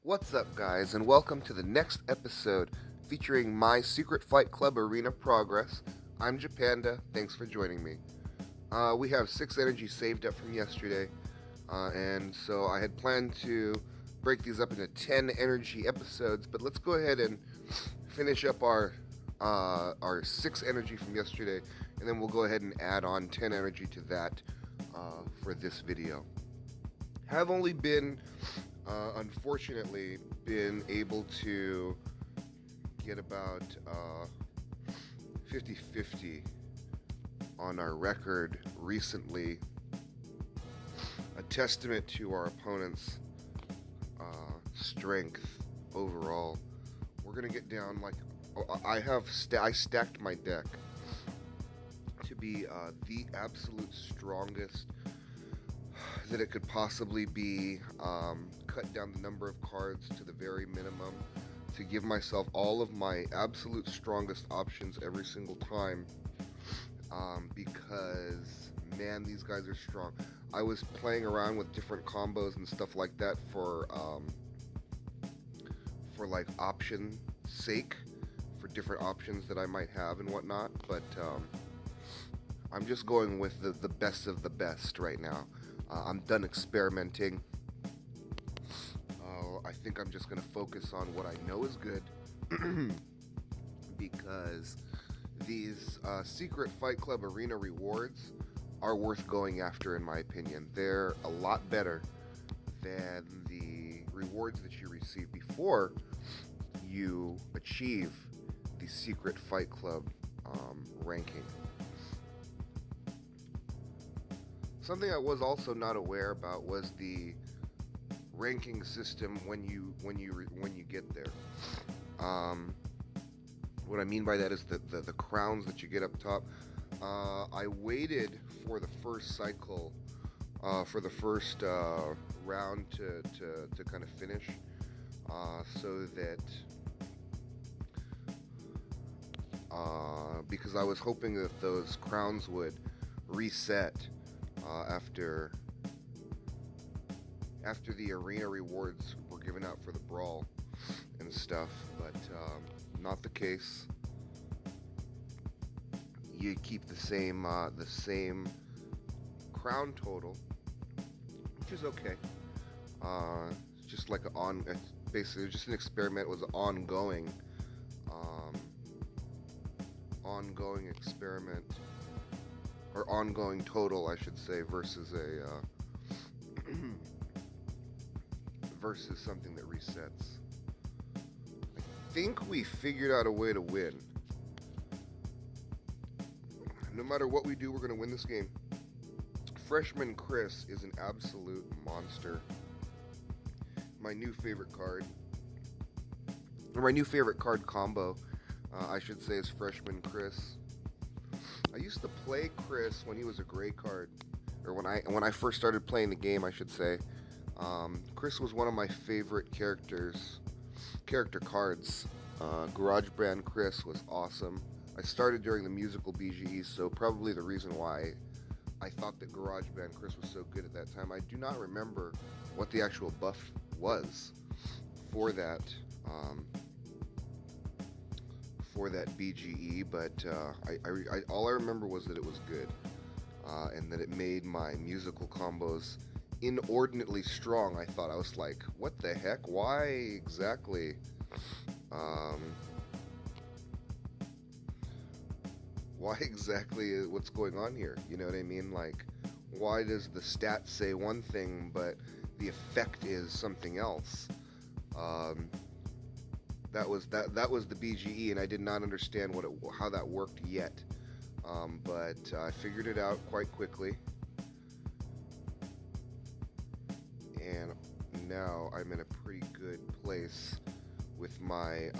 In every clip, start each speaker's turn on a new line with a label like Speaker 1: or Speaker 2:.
Speaker 1: What's up, guys, and welcome to the next episode featuring my Secret Fight Club Arena progress. I'm Japanda. Thanks for joining me. We have 6 energy saved up from yesterday, and so I had planned to break these up into 10 energy episodes, but let's go ahead and finish up our 6 energy from yesterday, and then we'll go ahead and add on 10 energy to that for this video. Have only been unfortunately been able to get about 50-50 on our record recently, a testament to our opponent's strength overall. We're gonna get down like I stacked my deck to be the absolute strongest that it could possibly be, cut down the number of cards to the very minimum to give myself all of my absolute strongest options every single time, because man, these guys are strong. I was playing around with different combos and stuff like that for like option sake, for different options that I might have and whatnot, but I'm just going with the best of the best right now. I'm done experimenting. I think I'm just going to focus on what I know is good because these Secret Fight Club Arena rewards are worth going after, in my opinion. They're a lot better than the rewards that you receive before you achieve the Secret Fight Club ranking. Something I was also not aware about was the ranking system when you get there. What I mean by that is the crowns that you get up top. I waited for the first cycle, for the first round to kind of finish, so that because I was hoping that those crowns would reset after the arena rewards were given out for the brawl and stuff, but not the case. You keep the same crown total, which is okay. It's just like it's basically just an experiment. It was an ongoing experiment, or ongoing total, I should say, versus versus something that resets. I think we figured out a way to win. No matter what we do, we're going to win this game. Freshman Chris is an absolute monster. My new favorite card, or my new favorite card combo, I should say, is Freshman Chris. I used to play Chris when he was a gray card, or when I first started playing the game, I should say. Chris was one of my favorite character cards. Garage Band Chris was awesome. I started during the musical BGE, so probably the reason why I thought that Garage Band Chris was so good at that time. I do not remember what the actual buff was for that BGE, but all I remember was that it was good, and that it made my musical combos inordinately strong. I thought, I was like, what the heck? Why exactly? Why exactly? What's going on here? You know what I mean? Like, why does the stat say one thing, but the effect is something else? That was the BGE, and I did not understand how that worked yet. But I figured it out quite quickly, and now I'm in a pretty good place with my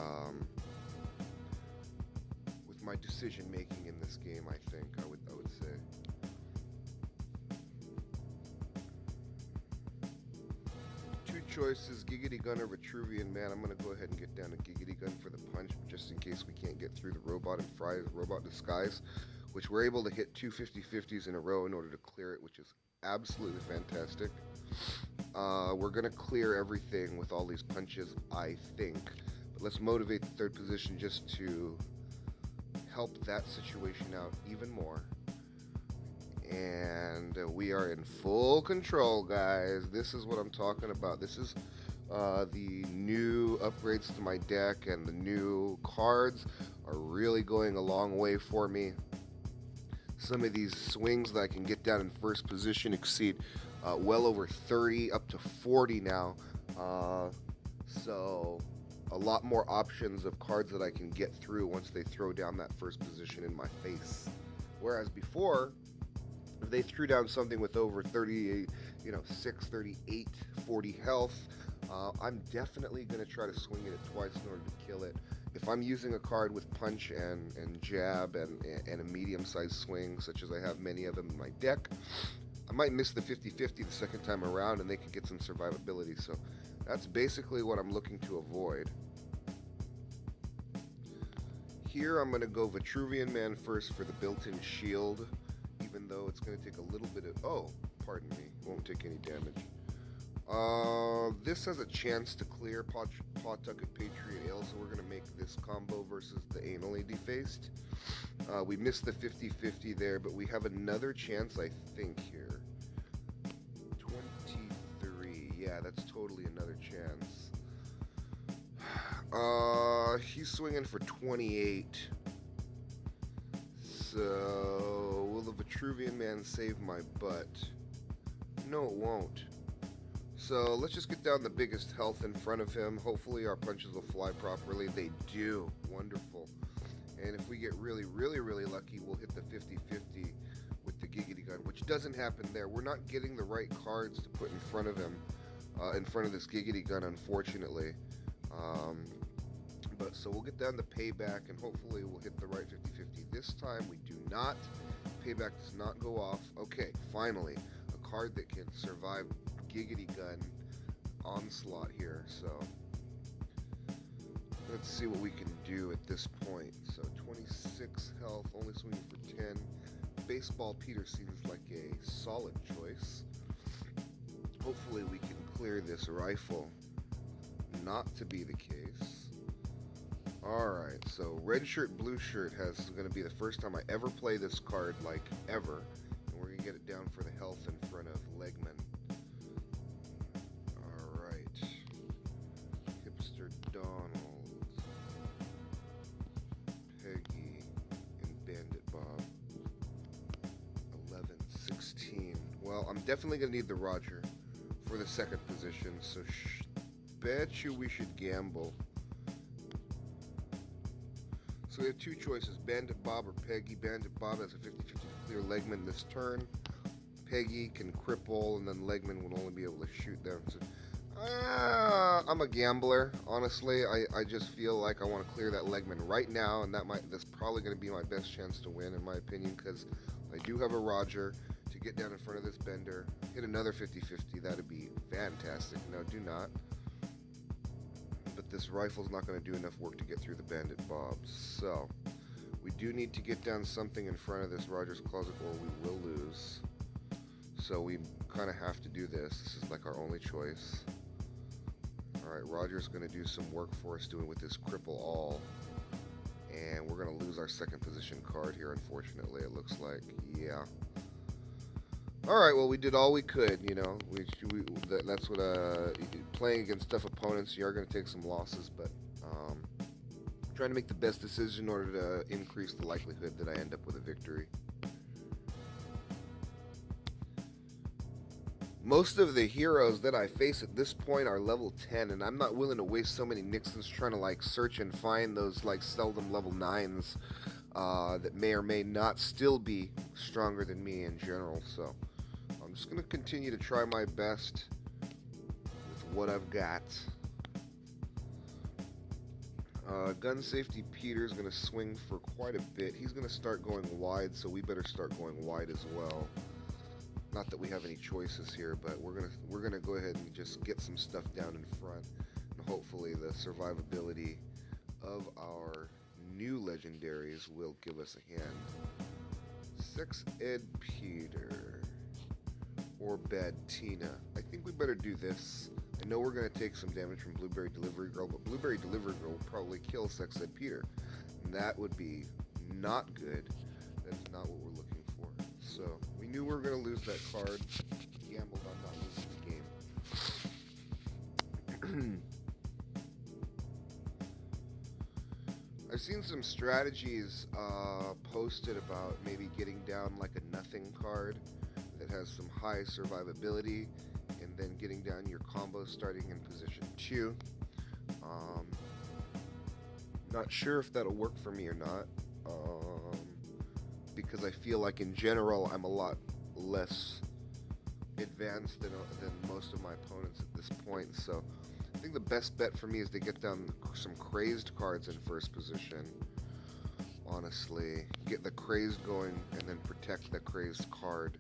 Speaker 1: decision making in this game. I think I would say. Two choices: Giggity Gun or Vitruvian Man. I'm gonna go ahead and get down to Giggity Gun for the punch, just in case we can't get through the robot and fry the robot disguise, which we're able to hit two 50-50s in a row in order to clear it, which is absolutely fantastic. We're going to clear everything with all these punches, I think. But let's motivate the third position just to help that situation out even more. And we are in full control, guys. This is what I'm talking about. This is the new upgrades to my deck, and the new cards are really going a long way for me. Some of these swings that I can get down in first position exceed well over 30, up to 40 now. So a lot more options of cards that I can get through once they throw down that first position in my face. Whereas before, if they threw down something with over 30, 6, 38, 40 health, I'm definitely going to try to swing it at twice in order to kill it. If I'm using a card with punch and jab and a medium-sized swing, such as I have many of them in my deck, I might miss the 50-50 the second time around, and they can get some survivability. So that's basically what I'm looking to avoid. Here I'm going to go Vitruvian Man first for the built-in shield, even though it's going to take a little bit of... Oh, pardon me. Won't take any damage. This has a chance to clear Pawtucket Patriot Ale, so we're going to make this combo versus the anally defaced. We missed the 50-50 there, but we have another chance, I think, here. 23. Yeah, that's totally another chance. He's swinging for 28. So, will the Vitruvian Man save my butt? No, it won't. So let's just get down the biggest health in front of him. Hopefully our punches will fly properly. They do. Wonderful. And if we get really, really, really lucky, we'll hit the 50-50 with the Giggity Gun, which doesn't happen there. We're not getting the right cards to put in front of him, in front of this Giggity Gun, unfortunately. But so we'll get down the Payback, and hopefully we'll hit the right 50-50. This time we do not. Payback does not go off. Okay, finally, a card that can survive Giggity Gun onslaught here. So let's see what we can do at this point. So 26 health, only swinging for 10. Baseball Peter seems like a solid choice. Hopefully we can clear this rifle. Not to be the case. Alright, so red shirt, blue shirt is going to be the first time I ever play this card, like ever. And we're going to get it down for the health in front of Legman. Alright. Hipster Donald. Peggy and Bandit Bob. 11, 16. Well, I'm definitely going to need the Roger for the second position, so bet you we should gamble. So we have two choices, Bandit Bob or Peggy. Bandit Bob has a 50-50 to clear Legman this turn. Peggy can cripple, and then Legman will only be able to shoot them. So, I'm a gambler, honestly. I just feel like I want to clear that Legman right now, and that's probably going to be my best chance to win, in my opinion, because I do have a Roger to get down in front of this Bender. Hit another 50-50, that'd be fantastic. No, do not. But this rifle's not going to do enough work to get through the Bandit Bobs. So, we do need to get down something in front of this Roger's Closet or we will lose. So we kind of have to do this. This is like our only choice. Alright, Roger's going to do some work for us doing with this Cripple All. And we're going to lose our second position card here, unfortunately, it looks like. Yeah. Alright, well, we did all we could, you know. That's what, playing against tough opponents, you are going to take some losses, but trying to make the best decision in order to increase the likelihood that I end up with a victory. Most of the heroes that I face at this point are level 10, and I'm not willing to waste so many Nixons trying to, like, search and find those, like, seldom level 9s that may or may not still be stronger than me in general, so I'm just going to continue to try my best with what I've got. Gun Safety Peter's going to swing for quite a bit. He's going to start going wide, so we better start going wide as well. Not that we have any choices here, but we're gonna go ahead and just get some stuff down in front, and hopefully the survivability of our new legendaries will give us a hand. Sex Ed Peter or Bad Tina. I think we better do this. I know we're going to take some damage from Blueberry Delivery Girl, but Blueberry Delivery Girl will probably kill Sex Ed Peter. And that would be not good. That is not what we're looking for. So we knew we were going to lose that card. Gambled on not losing the game. I've seen some strategies posted about maybe getting down like a nothing card that has some high survivability, and then getting down your combo starting in position 2. Um, Not sure if that'll work for me or not, because I feel like in general I'm a lot less advanced than most of my opponents at this point. So I think the best bet for me is to get down some crazed cards in first position. Honestly, get the crazed going and then protect the crazed card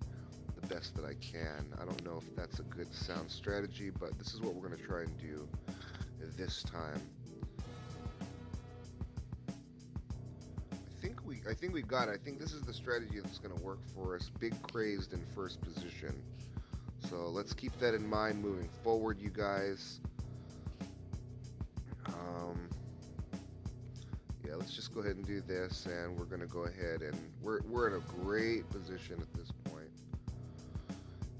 Speaker 1: the best that I can. I don't know if that's a good sound strategy, but this is what we're going to try and do this time. I think we got it. I think this is the strategy that's going to work for us. Big crazed in first position. So let's keep that in mind moving forward, you guys. Yeah, let's just go ahead and do this, and we're going to go ahead and we're in a great position at this point.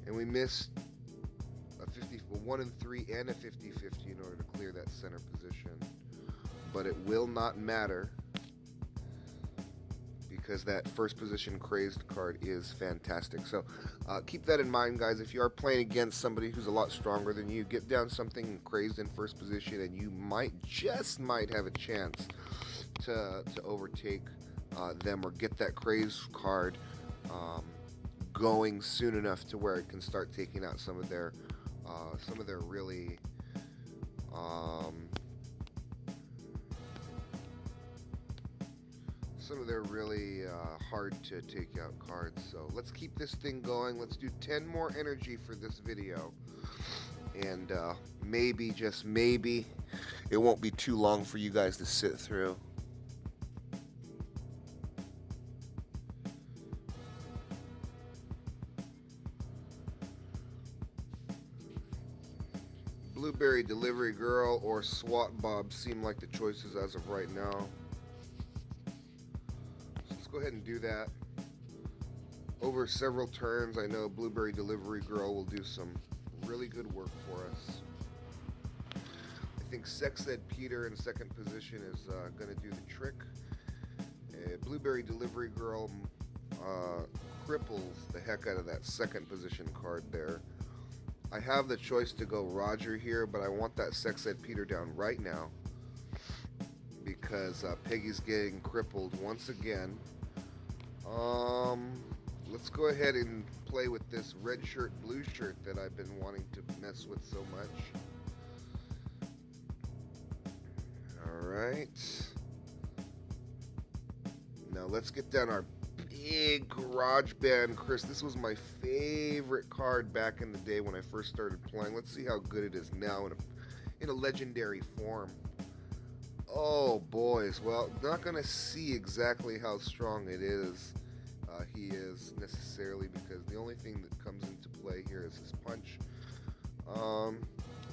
Speaker 1: And we missed a 1 and 3 and a 50-50 in order to clear that center position. But it will not matter, because that first position crazed card is fantastic. So keep that in mind, guys. If you are playing against somebody who's a lot stronger than you, get down something crazed in first position, and you just might have a chance to overtake them, or get that crazed card going soon enough to where it can start taking out some of their really hard to take out cards. So let's keep this thing going. Let's do 10 more energy for this video, and maybe, just maybe, it won't be too long for you guys to sit through. Blueberry Delivery Girl or SWAT Bob seem like the choices as of right now. Go ahead and do that. Over several turns, I know Blueberry Delivery Girl will do some really good work for us. I think Sex Ed Peter in second position is going to do the trick. Blueberry Delivery Girl cripples the heck out of that second position card there. I have the choice to go Roger here, but I want that Sex Ed Peter down right now, because Peggy's getting crippled once again. Let's go ahead and play with this red shirt, blue shirt that I've been wanting to mess with so much. Alright. Now let's get down our big Garage Band Chris. This was my favorite card back in the day when I first started playing. Let's see how good it is now in a legendary form. Oh, boys. Well, not going to see exactly how strong it is. He is necessarily, because the only thing that comes into play here is his punch.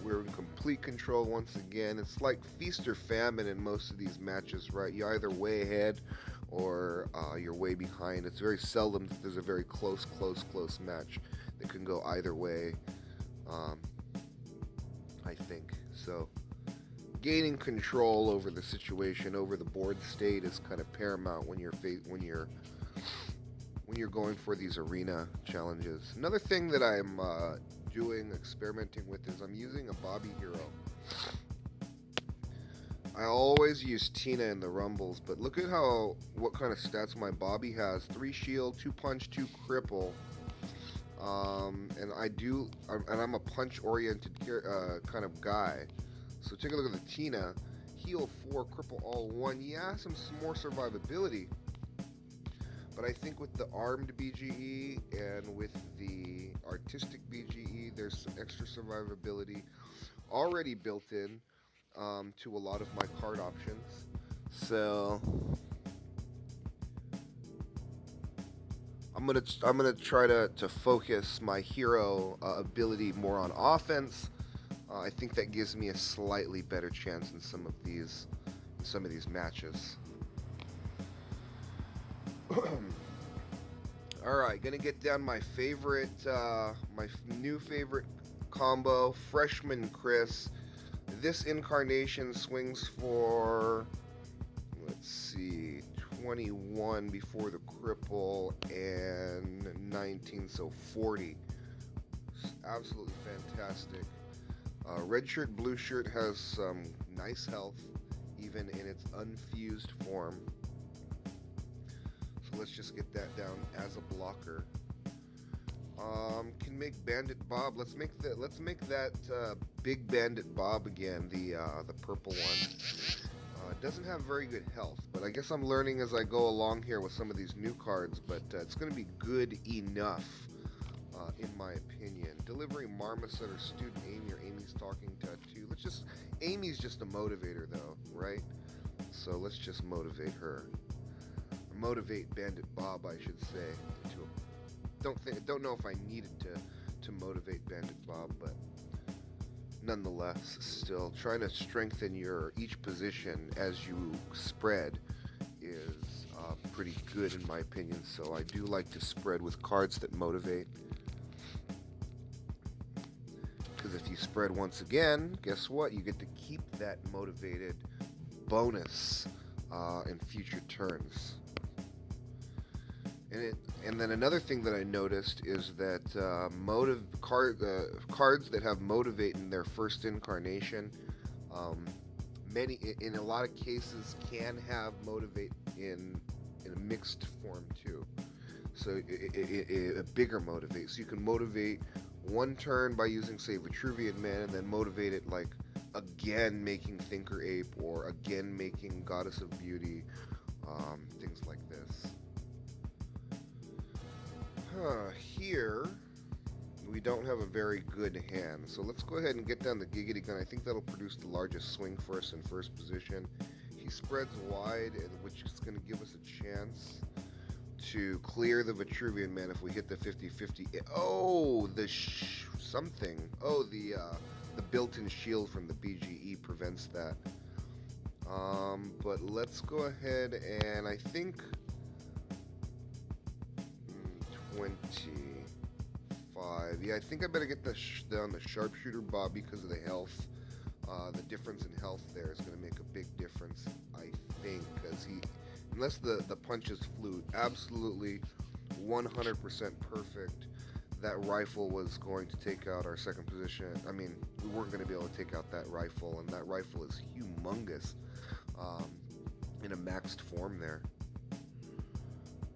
Speaker 1: We're in complete control once again. It's like feast or famine in most of these matches, right? You're either way ahead or you're way behind. It's very seldom that there's a very close match that can go either way, I think. So gaining control over the situation, over the board state, is kind of paramount when you're going for these arena challenges. Another thing that I'm experimenting with, is I'm using a Bobby hero. I always use Tina in the Rumbles, but look at what kind of stats my Bobby has. 3 shield, 2 punch, 2 cripple. And I'm a punch-oriented kind of guy. So take a look at the Tina. Heal 4, cripple all 1. Yeah, some more survivability. But I think with the armed BGE and with the artistic BGE, there's some extra survivability already built in to a lot of my card options. So I'm gonna try to focus my hero ability more on offense. I think that gives me a slightly better chance in some of these matches. All right, gonna get down my favorite, new favorite combo, Freshman Chris. This incarnation swings for, let's see, 21 before the cripple and 19, so 40. Absolutely fantastic. Red shirt, blue shirt has some nice health, even in its unfused form. So let's just get that down as a blocker. Can make Bandit Bob. Let's make that big Bandit Bob again. The purple one. Doesn't have very good health, but I guess I'm learning as I go along here with some of these new cards. But it's going to be good enough, in my opinion. Delivering Marmoset or Student Amy or Amy's Talking Tattoo. Amy's just a motivator though, right? So let's just motivate her. Motivate Bandit Bob, I should say. Don't know if I needed to motivate Bandit Bob, but nonetheless, still trying to strengthen your each position as you spread is pretty good in my opinion. So I do like to spread with cards that motivate. Because if you spread once again, guess what? You get to keep that motivated bonus in future turns. And then another thing that I noticed is that cards that have motivate in their first incarnation, many in a lot of cases can have motivate in a mixed form too. So a bigger motivate. So you can motivate one turn by using, say, Vitruvian Man, and then motivate it like again making Thinker Ape or again making Goddess of Beauty, things like this. Here, we don't have a very good hand, so let's go ahead and get down the Giggity Gun. I think that'll produce the largest swing for us in first position. He spreads wide, which is going to give us a chance to clear the Vitruvian Man if we hit the 50-50. Oh, the built-in shield from the BGE prevents that. But let's go ahead and I think 25. Yeah, I think I better get down the Sharpshooter Bob because of the health. The difference in health there is going to make a big difference, I think, because unless the punches flew absolutely 100% perfect, that rifle was going to take out our second position. I mean, we weren't going to be able to take out that rifle, and that rifle is humongous in a maxed form there.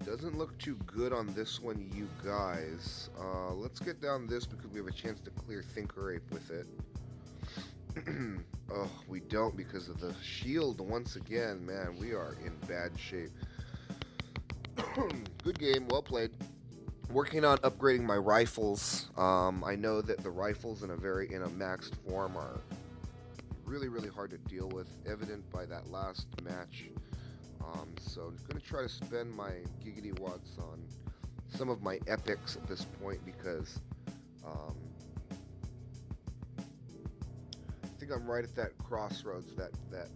Speaker 1: Doesn't look too good on this one, you guys. Let's get down this because we have a chance to clear Thinker Ape with it. Oh, we don't because of the shield once again. Man, we are in bad shape. Good game, well played. Working on upgrading my rifles. I know that the rifles in a maxed form are really, really hard to deal with, evident by that last match. So I'm going to try to spend my Giggity Watts on some of my epics at this point because I think I'm right at that crossroads, that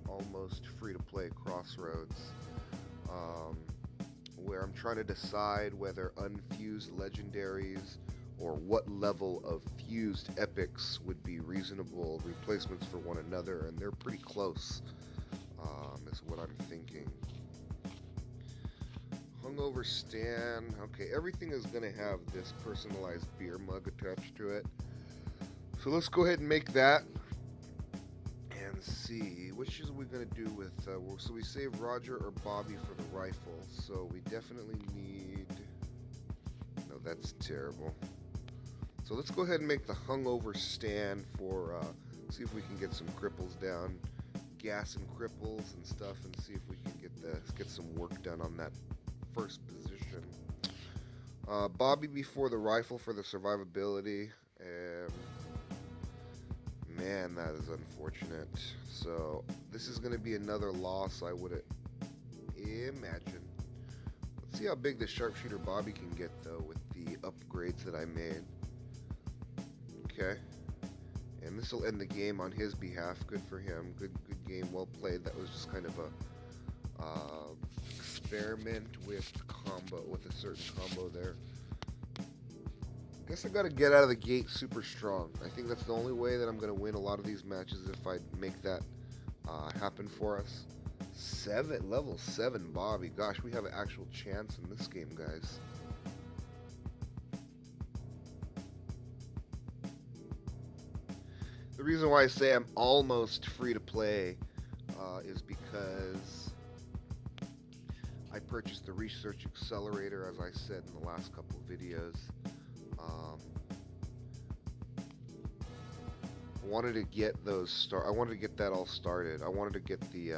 Speaker 1: almost free-to-play crossroads, where I'm trying to decide whether unfused legendaries or what level of fused epics would be reasonable replacements for one another, and they're pretty close, is what I'm thinking. Hungover Stan. Okay, everything is going to have this personalized beer mug attached to it. So let's go ahead and make that and see which is we going to do with. So we save Roger or Bobby for the rifle. So we definitely need. No, that's terrible. So let's go ahead and make the Hungover Stan for. See if we can get some cripples down, gas and cripples and stuff, and see if we can get some work done on that first position. Bobby before the rifle for the survivability. Man, that is unfortunate. So this is going to be another loss, I would imagine. See how big the sharpshooter Bobby can get though with the upgrades that I made. Okay. And this will end the game on his behalf. Good for him. Good game. Well played. That was just kind of a experiment with a certain combo there. Guess I got to get out of the gate super strong. I think that's the only way that I'm going to win a lot of these matches if I make that happen for us. Level 7 Bobby. Gosh, we have an actual chance in this game, guys. The reason why I say I'm almost free to play is because I purchased the research accelerator, as I said in the last couple of videos. I wanted to get those I wanted to get that all started. I wanted to get the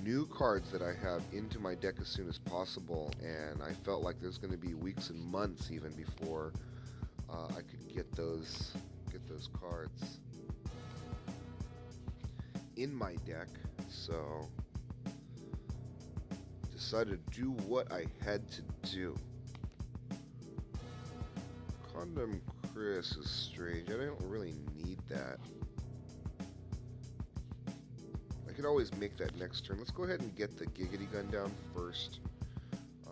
Speaker 1: new cards that I have into my deck as soon as possible, and I felt like there's going to be weeks and months even before I could get those cards in my deck. So decided to do what I had to do. Condom Chris is strange. I don't really need that. I could always make that next turn. Let's go ahead and get the Giggity Gun down first.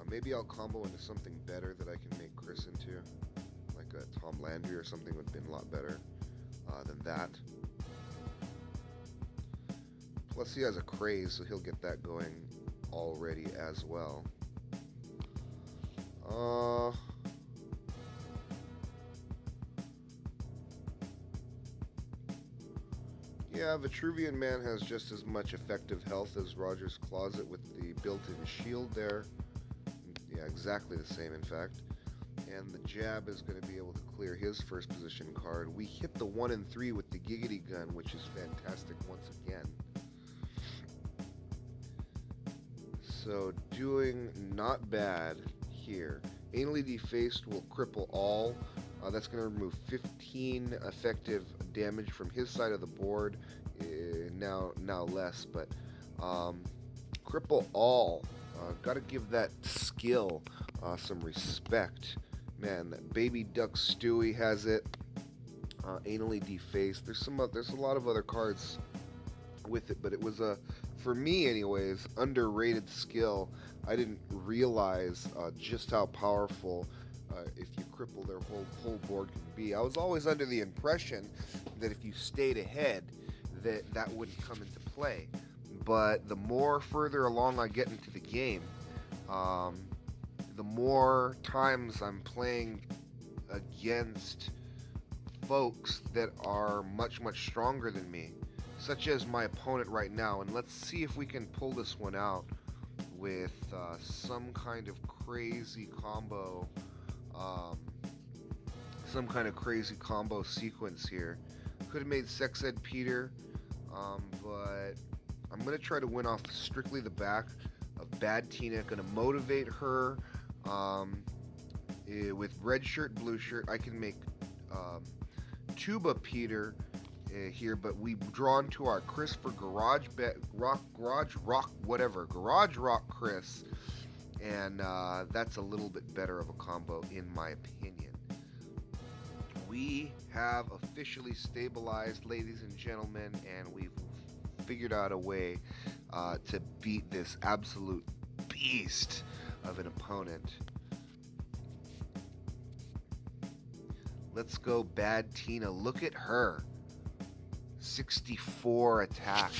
Speaker 1: Maybe I'll combo into something better that I can make Chris into. Like a Tom Landry or something would have been a lot better than that. Plus he has a craze, so he'll get that going already as well. Yeah, Vitruvian Man has just as much effective health as Roger's Closet with the built-in shield there. Yeah, exactly the same, in fact. And the jab is going to be able to clear his first position card. We hit the 1 and 3 with the Giggity Gun, which is fantastic once again. So doing not bad here. Anally Defaced will cripple all. That's going to remove 15 effective damage from his side of the board. Now less, but cripple all. Got to give that skill some respect. Man, that Baby Duck Stewie has it. Anally Defaced. There's a lot of other cards with it, but it was for me anyways, underrated skill. I didn't realize just how powerful if you cripple their whole board can be. I was always under the impression that if you stayed ahead, that wouldn't come into play. But the more further along I get into the game, the more times I'm playing against folks that are much stronger than me, such as my opponent right now. And let's see if we can pull this one out with some kind of crazy combo. Some kind of crazy combo sequence here. Could have made Sex Ed Peter, but I'm going to try to win off strictly the back of Bad Tina. Going to motivate her with red shirt, blue shirt. I can make Tuba Peter here, but we draw into our Chris for Garage Rock Chris, and that's a little bit better of a combo in my opinion. We have officially stabilized, ladies and gentlemen, and we've figured out a way to beat this absolute beast of an opponent. Let's go Bad Tina. Look at her. 64 attack.